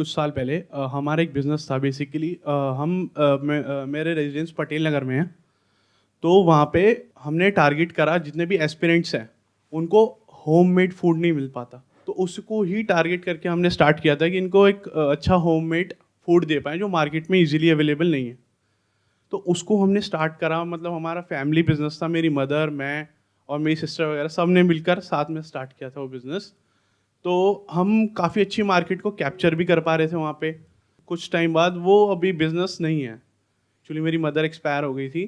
कुछ साल पहले हमारा एक बिज़नेस था बेसिकली। मेरे रेजिडेंस पटेल नगर में है। तो वहाँ पे हमने टारगेट करा जितने भी एस्पिरेंट्स हैं उनको होममेड फूड नहीं मिल पाता, तो उसको ही टारगेट करके हमने स्टार्ट किया था कि इनको एक अच्छा होममेड फूड दे पाएँ जो मार्केट में इजीली अवेलेबल नहीं है। तो उसको हमने स्टार्ट करा, मतलब हमारा फैमिली बिजनेस था, मेरी मदर, मैं और मेरी सिस्टर वगैरह सब ने मिलकर साथ में स्टार्ट किया था वो बिज़नेस। तो हम काफ़ी अच्छी मार्केट को कैप्चर भी कर पा रहे थे वहाँ पे। कुछ टाइम बाद वो अभी बिज़नेस नहीं है, एक्चुअली मेरी मदर एक्सपायर हो गई थी।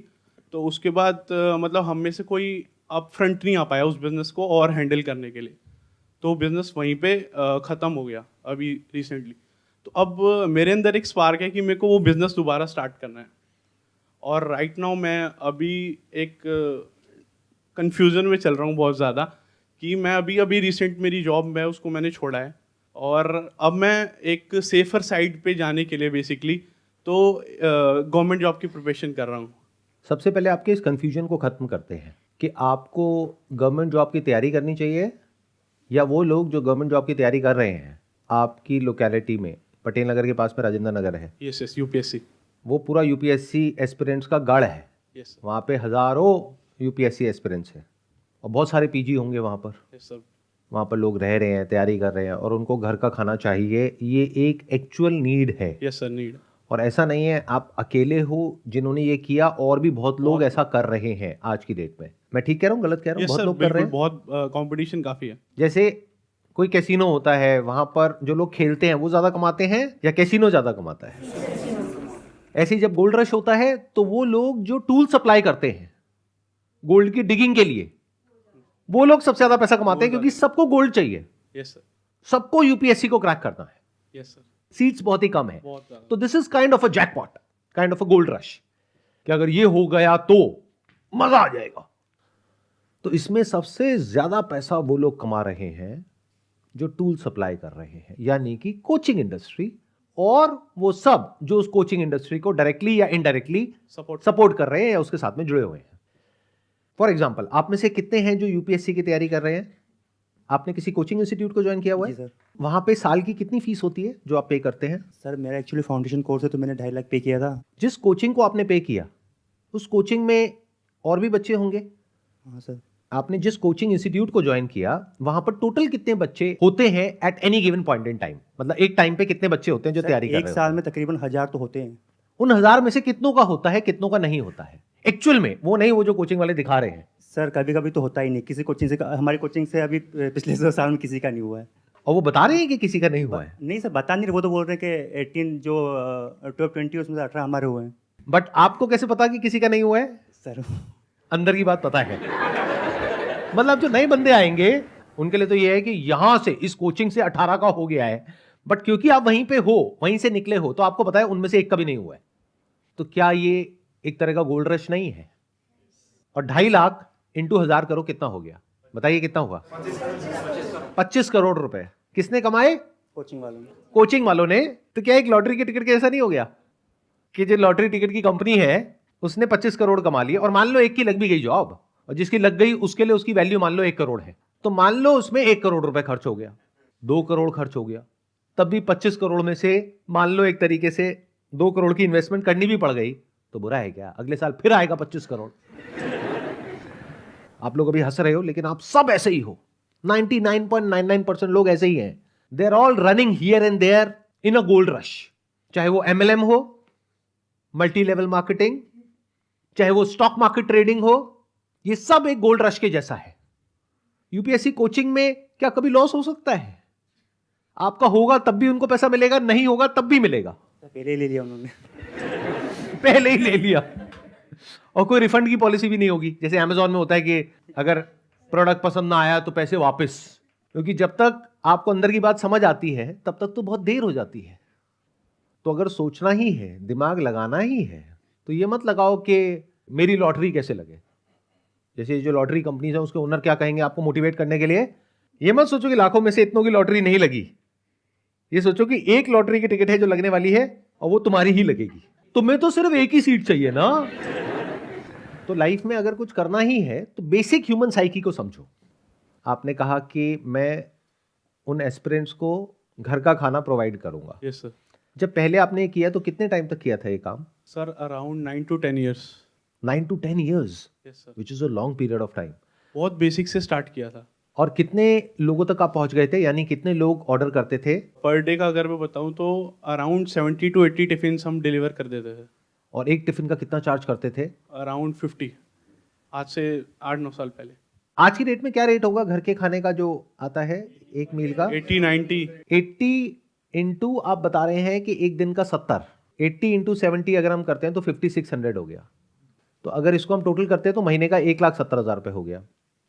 तो उसके बाद मतलब हम में से कोई अप फ्रंट नहीं आ पाया उस बिज़नेस को और हैंडल करने के लिए, तो बिज़नेस वहीं पे ख़त्म हो गया अभी रिसेंटली। तो अब मेरे अंदर एक स्पार्क है कि मेरे को वो बिज़नेस दोबारा स्टार्ट करना है। और राइट नाउ मैं अभी एक कंफ्यूजन में चल रहा हूँ बहुत ज़्यादा कि मैं अभी अभी रिसेंट मेरी जॉब में उसको मैंने छोड़ा है और अब मैं एक सेफर साइड पे जाने के लिए बेसिकली तो गवर्नमेंट जॉब की प्रिपरेशन कर रहा हूँ। सबसे पहले आपके इस कन्फ्यूजन को ख़त्म करते हैं कि आपको गवर्नमेंट जॉब की तैयारी करनी चाहिए या वो लोग जो गवर्नमेंट जॉब की तैयारी कर रहे हैं आपकी लोकेलिटी में, पटेल नगर के पास में राजेंद्र नगर है, यस यूपीएससी। वो पूरा यूपीएससी एस्पिरेंट्स का गढ़ है। यस वहाँ पे हज़ारों यूपीएससी एस्पिरेंट्स हैं और बहुत सारे पीजी होंगे वहाँ पर। सर। वहाँ पर लोग रह रहे हैं, तैयारी कर रहे हैं और उनको घर का खाना चाहिए। ये एक एक्चुअल नीड है। Yes sir, need. और ऐसा नहीं है आप अकेले हो जिन्होंने ये किया, और भी बहुत लोग ऐसा कर रहे हैं आज की डेट में। मैं ठीक कह रहा हूँ, गलत कह रहा हूँ? बहुत सर, लोग कर रहे हैं। बहुत कंपटीशन काफ़ी है। जैसे कोई कैसीनो होता है, वहां पर जो लोग खेलते हैं वो ज्यादा कमाते हैं या कैसीनो ज्यादा कमाता है? ऐसे ही जब गोल्ड रश होता है तो वो लोग जो टूल सप्लाई करते हैं गोल्ड की डिगिंग के लिए, वो लोग सबसे ज्यादा पैसा कमाते हैं क्योंकि सबको गोल्ड चाहिए। Yes sir. सबको यूपीएससी को क्रैक करना है। Yes sir. सीट्स बहुत ही कम है, बहुत ज़्यादा। तो this is kind of a jackpot, kind of a gold rush कि अगर ये हो गया तो मजा आ जाएगा। तो इसमें सबसे ज्यादा पैसा वो लोग कमा रहे हैं जो टूल सप्लाई कर रहे हैं, यानी कि कोचिंग इंडस्ट्री, और वो सब जो उस कोचिंग इंडस्ट्री को डायरेक्टली या इनडायरेक्टली सपोर्ट कर रहे हैं या उसके साथ में जुड़े हुए हैं। फॉर एग्जाम्पल, आप में से कितने हैं जो यूपीएससी की तैयारी कर रहे हैं? आपने किसी कोचिंग इंस्टीट्यूट को ज्वाइन किया हुआ है? जी सर। वहां पे साल की कितनी फीस होती है जो आप पे करते हैं? सर मेरा एक्चुअली फाउंडेशन कोर्स है तो मैंने 2.5 लाख पे किया था। जिस कोचिंग को आपने पे किया उस कोचिंग में और भी बच्चे होंगे? हाँ सर। आपने जिस कोचिंग इंस्टीट्यूट को ज्वाइन किया वहां पर टोटल कितने बच्चे होते हैं at any given point in time? मतलब एक टाइम पे कितने बच्चे होते हैं जो तैयारी कर रहे हैं? एक साल में तकरीबन 1000 तो होते हैं। उन 1000 में से कितनों का होता है, कितनों का नहीं होता है एक्चुअल में? वो नहीं, वो जो कोचिंग वाले दिखा रहे हैं। सर कभी कभी तो होता ही नहीं, किसी कोचिंग से, हमारी कोचिंग से अभी पिछले 2 साल में किसी का नहीं हुआ है। और वो बता रहे हैं कि किसी का नहीं हुआ है? नहीं सर, बता नहीं रहे, वो तो बोल रहे हैं कि 18 जो 12-20 उसमें से 18 हमारे हुए हैं। बट आपको कैसे पता कि किसी का नहीं हुआ है? सर अंदर की बात पता है। मतलब जो नए बंदे आएंगे उनके लिए तो ये है कि यहां से इस कोचिंग से 18 का हो गया है, बट क्योंकि आप वहीं पे हो, वहीं से निकले हो, तो आपको पता है उनमें से एक का भी नहीं हुआ है। तो क्या ये एक तरह का गोल्ड रश नहीं है? और 2.5 लाख इंटू 1000 करो, कितना हो गया? बताइए कितना हुआ? 25 करोड़ रुपए किसने कमाए? कोचिंग वालों ने। कोचिंग वालों ने। तो क्या एक लॉटरी के टिकट के ऐसा नहीं हो गया कि जो लॉटरी टिकट की कंपनी है उसने 25 करोड़ कमा लिए, और मान लो एक की लग भी गई जॉब, और जिसकी लग गई उसके लिए उसकी वैल्यू मान लो 1 करोड़ है, तो मान लो उसमें 1 करोड़ रुपए खर्च हो गया, 2 करोड़ खर्च हो गया, तब भी 25 करोड़ में से मान लो एक तरीके से 2 करोड़ की इन्वेस्टमेंट करनी भी पड़ गई, तो बुरा है क्या? अगले साल फिर आएगा 25 करोड़। आप लोग अभी हंस रहे हो, लेकिन आप सब ऐसे ही हो। 99.99% लोग ऐसे ही हैं। They are all running here and there in a gold rush. चाहे वो एमएलएम हो, मल्टी लेवल मार्केटिंग, चाहे वो स्टॉक मार्केट ट्रेडिंग हो, ये सब एक गोल्ड रश के जैसा है। यूपीएससी कोचिंग में क्या कभी लॉस हो सकता है? आपका होगा तब भी उनको पैसा मिलेगा, नहीं होगा तब भी मिलेगा। पहले ही ले लिया उन्होंने। पहले ही ले लिया। और कोई रिफंड की पॉलिसी भी नहीं होगी, जैसे अमेजॉन में होता है कि अगर प्रोडक्ट पसंद ना आया तो पैसे वापस। क्योंकि जब तक आपको अंदर की बात समझ आती है तब तक तो बहुत देर हो जाती है। तो अगर सोचना ही है, दिमाग लगाना ही है, तो ये मत लगाओ कि मेरी लॉटरी कैसे लगे। जैसे जो लॉटरी कंपनीज है उसके ओनर क्या कहेंगे आपको मोटिवेट करने के लिए? ये मत सोचो कि लाखों में से इतनों की लॉटरी नहीं लगी। ये सोचो कि एक लॉटरी की टिकट है जो लगने वाली है और वो तुम्हारी ही लगेगी। तुम्हें तो सिर्फ एक ही सीट चाहिए ना। तो लाइफ में अगर कुछ करना ही है तो बेसिक ह्यूमन साइकी को समझो। आपने कहा कि मैं उन एस्पिरेंट्स को घर का खाना प्रोवाइड करूंगा। Yes sir. जब पहले आपने ये किया तो कितने टाइम तक किया था ये काम? Sir around 9 to 10 years. 9 to 10 years, yes sir. which is a long period of time. बहुत बेसिक से स्टार्ट किया था। और कितने लोगों तक आप पहुंच गए थे, यानी कितने लोग ऑर्डर करते थे? पर डे का अगर मैं बताऊं तो अराउंड 70 to 80 टिफिन हम डिलीवर कर देते थे। और एक टिफिन का कितना चार्ज करते थे? अराउंड 50। आज से 8-9 साल पहले। आज की डेट में क्या रेट होगा घर के खाने का जो आता है एक मील का? 80-90। 80 इंटू आप बता रहे हैं कि एक दिन का 70, 80 इंटू 70 अगर हम करते हैं तो 5600 हो गया। तो अगर इसको हम टोटल करते हैं तो महीने का 1,70,000 रुपये हो गया,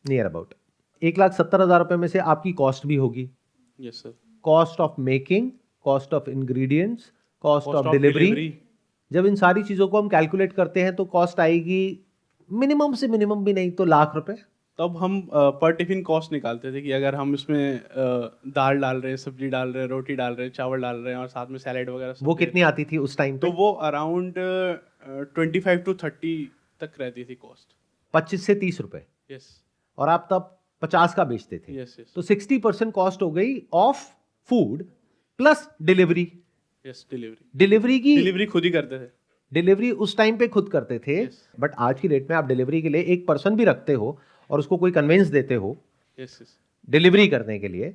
नियर अबाउट। 1,70,000 रुपये में से आपकी कॉस्ट भी होगी, yes sir. Cost of making, cost of ingredients, cost of delivery. जब इन सारी चीज़ों को हम कैलकुलेट करते हैं तो कॉस्ट आएगी मिनिमम से मिनिमम भी नहीं तो ₹1,00,000। तब हम पर टिफिन कॉस्ट निकालते थे कि अगर हम इसमें दाल डाल रहे हैं, सब्जी डाल रहे हैं, रोटी डाल रहे हैं, चावल डाल रहे हैं और साथ में सैलेड वगैरह सब वो दे कितनी रहे आती थी उस टाइम हैं, पे? तो वो अराउंड 25 to 30 तक रहती थी कॉस्ट। 25 से 30 रुपए। यस और आप तब 50 का बेचते थे। यस यस तो 60% कॉस्ट हो गई of food plus delivery. Yes. Delivery delivery की डिलीवरी खुद ही करते थे। डिलीवरी उस टाइम पे खुद करते थे। Yes. बट आज की डेट में आप डिलीवरी के लिए एक पर्सन भी रखते हो और उसको कोई कन्वेंस देते हो यस यस। डिलीवरी करने के लिए,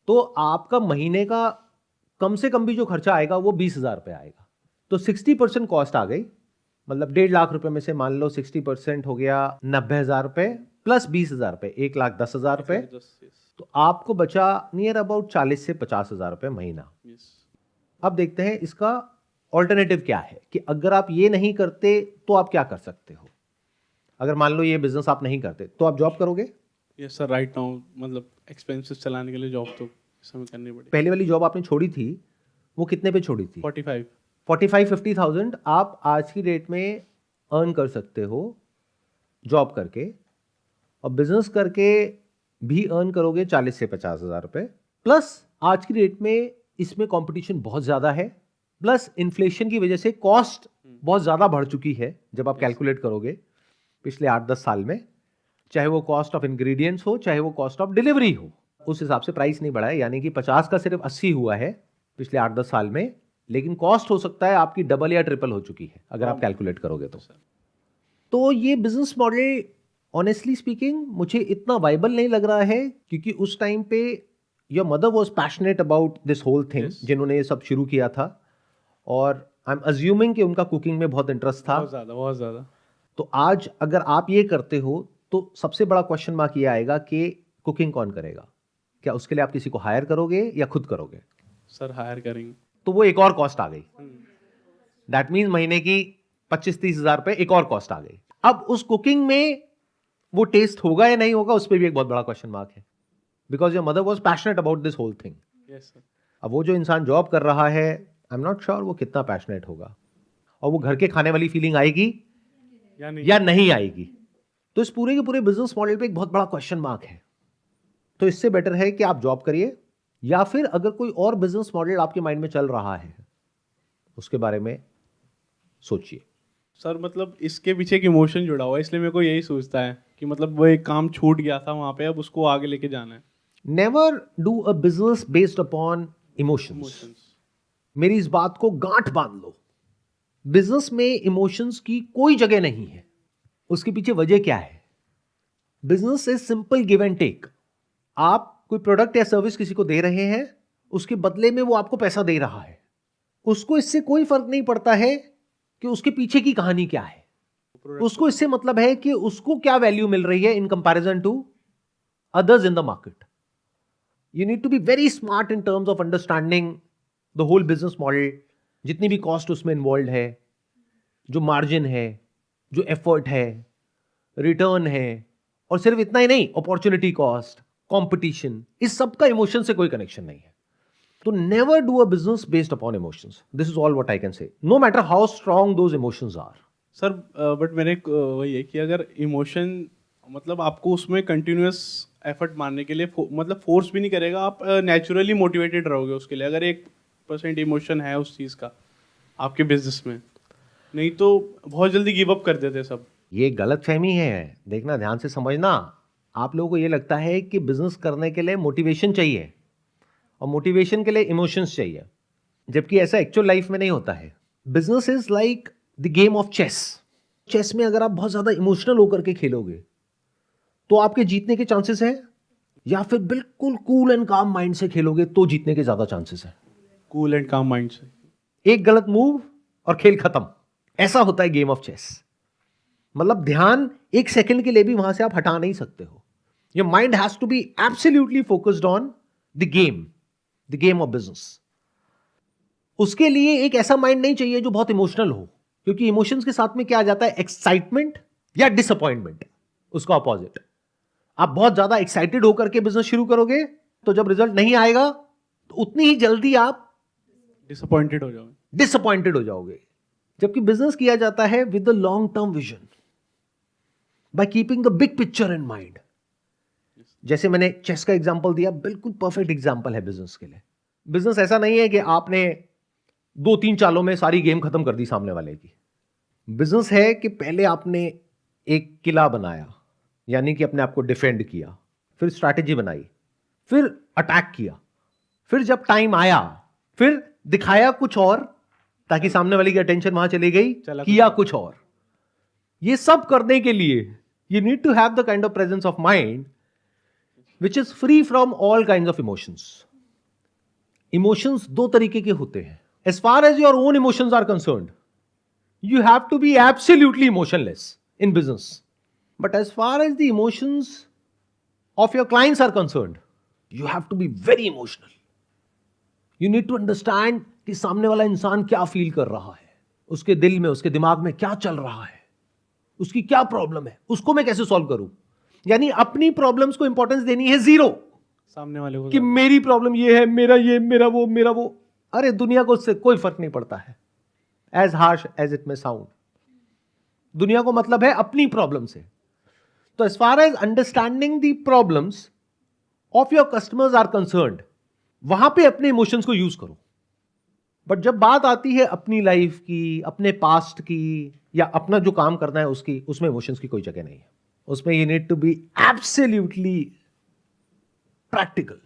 तो आपका महीने का कम से कम भी जो खर्चा आएगा वो 20,000 रुपये आएगा। तो 60% कॉस्ट आ गई, मतलब 1.5 लाख रुपए में से मान लो 60% हो गया 90,000 रुपये प्लस 20,000 रुपये, 1,10,000 रुपये। तो आपको बचा नियर अबाउट 40 से 50,000 रुपये महीना। यस। अब देखते हैं इसका ऑल्टरनेटिव क्या है, कि अगर आप ये नहीं करते तो आप क्या कर सकते हो। अगर मान लो ये बिजनेस आप नहीं करते तो आप जॉब करोगे? Yes sir. राइट नाउ मतलब एक्सपेंसेस चलाने के लिए जॉब तो इस समय करनी पड़ेगी। पहले वाली जॉब आपने छोड़ी थी वो कितने पे छोड़ी थी? 45। 45-50,000 आप आज की डेट में अर्न कर सकते हो जॉब करके, और बिजनेस करके भी अर्न करोगे 40 से 50,000 रुपये। प्लस आज की डेट में इसमें कंपटीशन बहुत ज़्यादा है, प्लस इन्फ्लेशन की वजह से कॉस्ट बहुत ज़्यादा बढ़ चुकी है। जब आप कैलकुलेट करोगे पिछले 8-10 साल में, चाहे वो कॉस्ट ऑफ इंग्रेडिएंट्स हो, चाहे वो कॉस्ट ऑफ डिलीवरी हो, उस हिसाब से प्राइस नहीं बढ़ा है। यानी कि 50 का सिर्फ 80 हुआ है पिछले 8-10 साल में, लेकिन कॉस्ट हो सकता है आपकी डबल या ट्रिपल हो चुकी है अगर आप कैलकुलेट करोगे तो ये बिजनेस मॉडल ऑनेस्टली स्पीकिंग मुझे इतना वाइबल नहीं लग रहा है, क्योंकि उस टाइम पे your mother was passionate about this whole thing, जिन्होंने ये सब शुरू किया था, और आई एम अज्यूमिंग कि उनका कुकिंग में बहुत इंटरेस्ट था। बहुत ज़्यादा। तो आज अगर आप ये करते हो तो सबसे बड़ा क्वेश्चन मार्क ये आएगा कि कुकिंग कौन करेगा? क्या उसके लिए आप किसी को हायर करोगे या खुद करोगे? सर हायर करेंगे। तो वो एक और कॉस्ट आ गई। दैट मीन्स महीने की 25-30 हज़ार रुपये एक और कॉस्ट आ गई। अब उस कुकिंग में वो टेस्ट होगा या नहीं होगा, उस पर भी एक बहुत बड़ा क्वेश्चन मार्क है, because your mother was passionate about this whole thing. Yes sir. अब वो जो इंसान जॉब कर रहा है, आई एम नॉट श्योर वो कितना पैशनेट होगा, और वो घर के खाने वाली फीलिंग आएगी या नहीं आएगी। तो इस पूरे के पूरे बिजनेस मॉडल पे एक बहुत बड़ा क्वेश्चन मार्क है। तो इससे बेटर है कि आप जॉब करिए, या फिर अगर कोई और बिजनेस मॉडल आपके माइंड में चल रहा है उसके बारे में सोचिए। सर मतलब इसके पीछे एक इमोशन जुड़ा हुआ है, इसलिए मेरे को यही सोचता है कि मतलब वो एक काम छूट गया था वहां पे, अब उसको आगे लेके जाना है। Never do a business based upon emotions. मेरी इस बात को गांठ बांध लो, बिजनेस में इमोशंस की कोई जगह नहीं है। उसके पीछे वजह क्या है? Business is simple give and take. आप कोई प्रोडक्ट या सर्विस किसी को दे रहे हैं, उसके बदले में वो आपको पैसा दे रहा है। उसको इससे कोई फर्क नहीं पड़ता है कि उसके पीछे की कहानी क्या है। उसको इससे मतलब है कि उसको क्या वैल्यू मिल रही है in comparison to others in the market. You need to be very smart in terms of understanding the whole business model, जितनी भी कॉस्ट उसमें इन्वॉल्व है, जो मार्जिन है, जो एफर्ट है, रिटर्न है, और सिर्फ इतना ही नहीं, अपॉर्चुनिटी कॉस्ट, कंपटीशन, इस सब का इमोशन से कोई कनेक्शन नहीं है। तो never do a business based upon emotions. This is all what I can say, no matter how strong those emotions are. Sir but मेरे वही है कि अगर इमोशन मतलब आपको उसमें कंटिन्यूअस एफर्ट मारने के लिए मतलब फोर्स भी नहीं करेगा, आप नेचुरली मोटिवेटेड रहोगे उसके लिए, अगर 1% इमोशन है उस चीज़ का आपके बिजनेस में, नहीं तो बहुत जल्दी गिव अप कर देते सब। ये गलत फहमी है, देखना ध्यान से समझना। आप लोगों को ये लगता है कि बिजनेस करने के लिए मोटिवेशन चाहिए, और मोटिवेशन के लिए इमोशंस चाहिए, जबकि ऐसा एक्चुअल लाइफ में नहीं होता है। Business is like the game of chess. Chess में अगर आप बहुत ज्यादा इमोशनल होकर के खेलोगे तो आपके जीतने के चांसेस है, या फिर बिल्कुल कूल एंड काम माइंड से खेलोगे तो जीतने के ज्यादा चांसेस है। कूल एंड काम माइंड से। एक गलत मूव और खेल खत्म, ऐसा होता है गेम ऑफ चेस। मतलब ध्यान एक सेकंड के लिए भी वहां से आप हटा नहीं सकते हो। Your mind has to be absolutely focused on the game of business. उसके लिए एक ऐसा माइंड नहीं चाहिए जो बहुत इमोशनल हो, क्योंकि इमोशंस के साथ में क्या आ जाता है, एक्साइटमेंट या डिसअपॉइंटमेंट, उसका अपोजिट। आप बहुत ज्यादा एक्साइटेड होकर के बिजनेस शुरू करोगे तो जब रिजल्ट नहीं आएगा तो उतनी ही जल्दी आप डिसअपॉइंटेड हो जाओगे। जबकि बिजनेस किया जाता है with the long term vision, by keeping the big picture in mind. जैसे मैंने चेस का एग्जांपल दिया, बिल्कुल परफेक्ट एग्जांपल है बिजनेस के लिए। बिजनेस ऐसा नहीं है कि आपने 2-3 चालों में सारी गेम खत्म कर दी सामने वाले की। बिजनेस है कि पहले आपने एक किला बनाया, यानी कि अपने आप को डिफेंड किया, फिर स्ट्रैटेजी बनाई, फिर अटैक किया, फिर जब टाइम आया फिर दिखाया कुछ और ताकि सामने वाले की अटेंशन वहां चली गई, किया कुछ और। ये सब करने के लिए you need to have the kind of presence of mind which is free from all kind of emotions. Emotions दो तरीके के होते हैं। As far as your own emotions are concerned, you have to be absolutely emotionless in business. But as far as the emotions of your clients are concerned, you have to be very emotional. You need to understand कि सामने वाला इंसान क्या feel कर रहा है, उसके दिल में, उसके दिमाग में क्या चल रहा है, उसकी क्या प्रॉब्लम है, उसको मैं कैसे सॉल्व करूं। यानी अपनी प्रॉब्लम्स को इंपॉर्टेंस देनी है जीरो, सामने वाले को कि मेरी प्रॉब्लम ये है, मेरा ये, मेरा वो। अरे दुनिया को उससे कोई फर्क नहीं पड़ता है, as harsh as it may sound. दुनिया को मतलब है अपनी प्रॉब्लम से। तो as far as understanding the problems of your customers are concerned, वहां पे अपने इमोशंस को यूज करो। बट जब बात आती है अपनी लाइफ की, अपने पास्ट की, या अपना जो काम करना है उसकी, उसमें इमोशंस की कोई जगह नहीं है। उसमें you need to be absolutely practical.